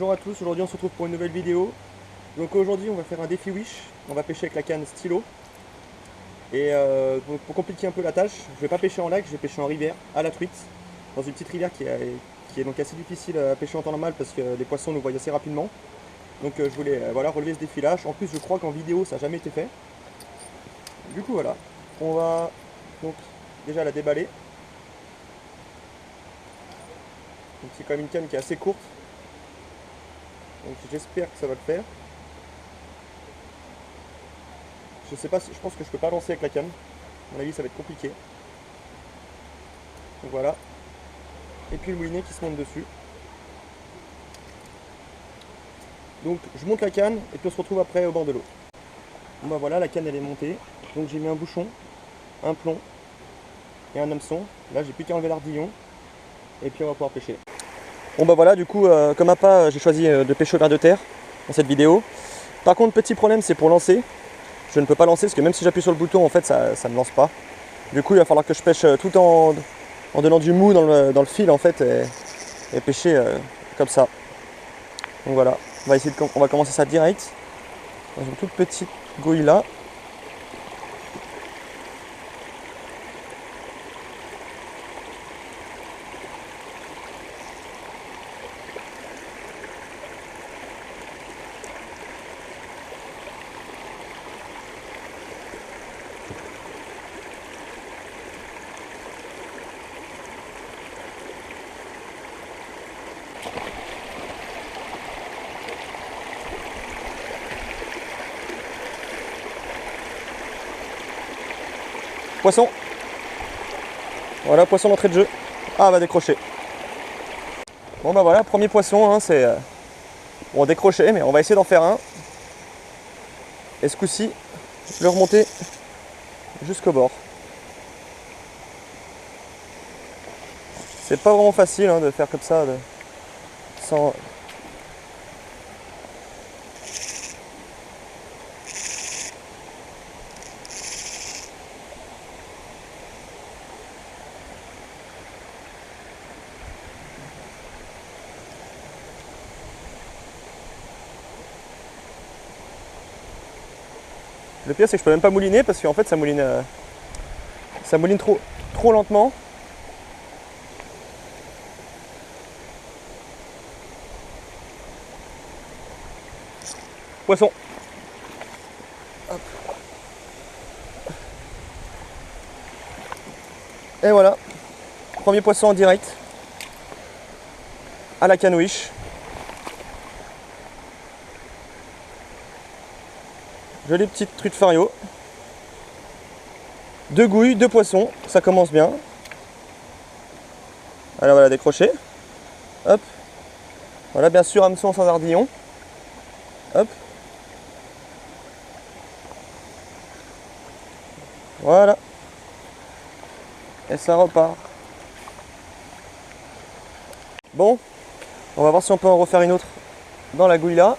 Bonjour à tous, aujourd'hui on se retrouve pour une nouvelle vidéo. Donc aujourd'hui on va faire un défi Wish, on va pêcher avec la canne stylo. Et donc pour compliquer un peu la tâche, je vais pas pêcher en lac, je vais pêcher en rivière, à la truite, dans une petite rivière qui est donc assez difficile à pêcher en temps normal parce que les poissons nous voient assez rapidement. Donc je voulais voilà, relever ce défi-là. En plus je crois qu'en vidéo ça n'a jamais été fait. Du coup voilà, on va donc déjà la déballer. Donc c'est quand même une canne qui est assez courte. Donc j'espère que ça va le faire. Je sais pas si je pense que je peux pas lancer avec la canne. À mon avis ça va être compliqué. Donc voilà. Et puis le moulinet qui se monte dessus. Donc je monte la canne et puis on se retrouve après au bord de l'eau. Bon bah voilà, la canne elle est montée. Donc j'ai mis un bouchon, un plomb et un hameçon. Là j'ai plus qu'à enlever l'ardillon. Et puis on va pouvoir pêcher. Bon bah voilà, du coup comme appât j'ai choisi de pêcher au ver de terre dans cette vidéo. Par contre petit problème c'est pour lancer. Je ne peux pas lancer parce que même si j'appuie sur le bouton en fait ça ne me lance pas. Du coup il va falloir que je pêche tout en donnant du mou dans le fil en fait et pêcher comme ça. Donc voilà, on va commencer ça direct dans une toute petite gouille là. Poisson. Voilà, poisson d'entrée de jeu. Ah, va décrocher. Bon bah voilà, premier poisson, hein, c'est bon décroché, mais on va essayer d'en faire un. Et ce coup-ci, le remonter jusqu'au bord. C'est pas vraiment facile hein, de faire comme ça, sans. Le pire c'est que je peux même pas mouliner parce qu'en fait ça mouline trop lentement. Poisson. Hop. Et voilà, premier poisson en direct à la canne Wish. Jolie petite truite fario. 2 gouilles, 2 poissons, ça commence bien. Alors voilà, décroché. Hop. Voilà, bien sûr, hameçon sans ardillon. Hop. Voilà. Et ça repart. Bon, on va voir si on peut en refaire une autre dans la gouille là.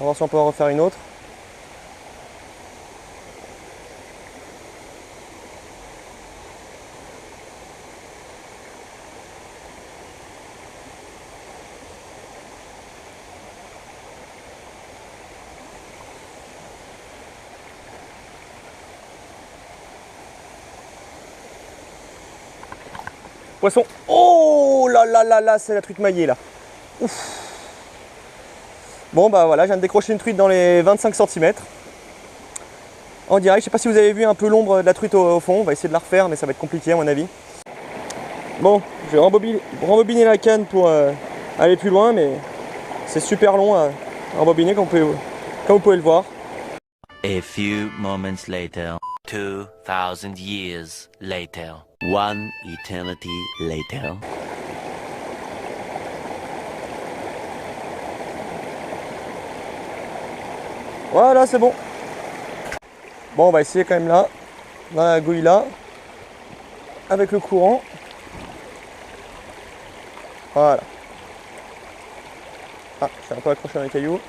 On va voir si on peut en refaire une autre. Poisson. Oh là là là là, c'est la truite maillée là. Ouf. Bon bah voilà, je viens de décrocher une truite dans les 25 cm. En direct, je sais pas si vous avez vu un peu l'ombre de la truite au fond. On va essayer de la refaire mais ça va être compliqué à mon avis. Bon, je vais rembobiner la canne pour aller plus loin mais c'est super long à rembobiner comme vous pouvez le voir. A few moments later, 2000 years later, one eternity later. Voilà, c'est bon. Bon, on va essayer quand même là, dans la gouille là, avec le courant. Voilà. Ah, je suis un peu accroché dans les cailloux.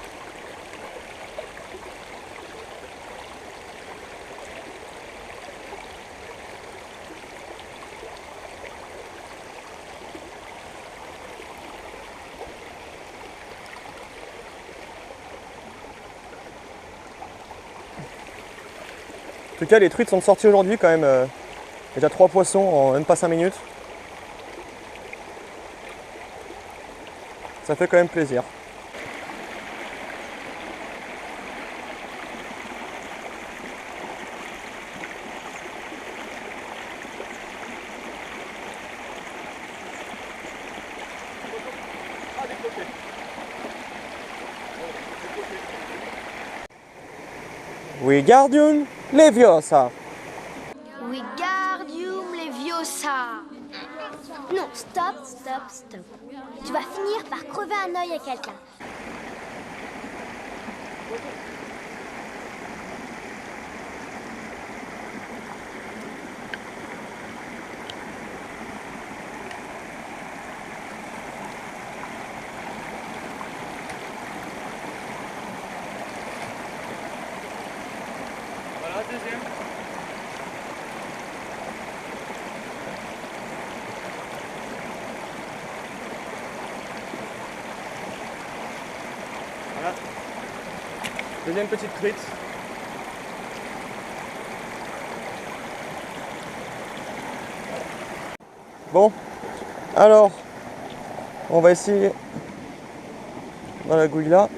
tout cas, les truites sont sorties aujourd'hui quand même. Déjà 3 poissons en même pas 5 minutes. Ça fait quand même plaisir. Wingardium Leviosa. Wingardium Leviosa. Non, stop, stop, stop. Tu vas finir par crever un œil à quelqu'un. Voilà, deuxième. Voilà. Deuxième petite truite. Bon, alors, on va essayer dans la gouille là.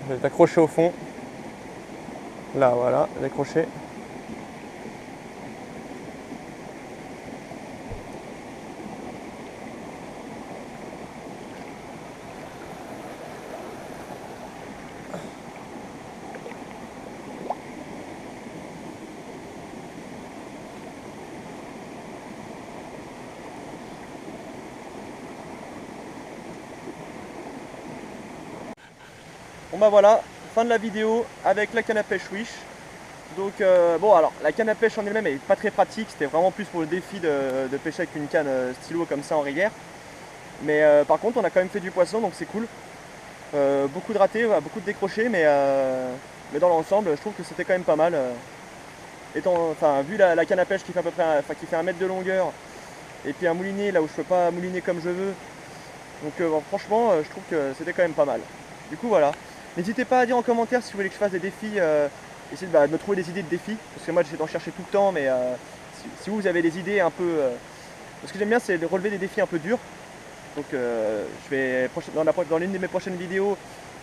Je vais t'accrocher au fond. Là, voilà, l'accrocher. Bon bah voilà, fin de la vidéo avec la canne à pêche Wish. Donc bon, alors la canne à pêche en elle-même est pas très pratique, c'était vraiment plus pour le défi de pêcher avec une canne stylo comme ça en rivière. Mais par contre on a quand même fait du poisson, donc c'est cool. Beaucoup de ratés, beaucoup de décrochés, mais dans l'ensemble je trouve que c'était quand même pas mal. Vu la canne à pêche qui fait à peu près qui fait 1 mètre de longueur, et puis un moulinet là où je peux pas mouliner comme je veux. Donc bon, franchement je trouve que c'était quand même pas mal. Du coup voilà. N'hésitez pas à dire en commentaire si vous voulez que je fasse des défis, essayez de me trouver des idées de défis, parce que moi j'essaie d'en chercher tout le temps, mais si vous avez des idées un peu... ce que j'aime bien c'est de relever des défis un peu durs. Donc je vais, dans l'une de mes prochaines vidéos,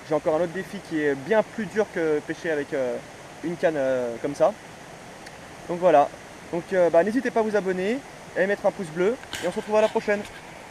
j'ai encore un autre défi qui est bien plus dur que pêcher avec une canne comme ça. Donc voilà, donc n'hésitez pas à vous abonner, à mettre un pouce bleu, et on se retrouve à la prochaine.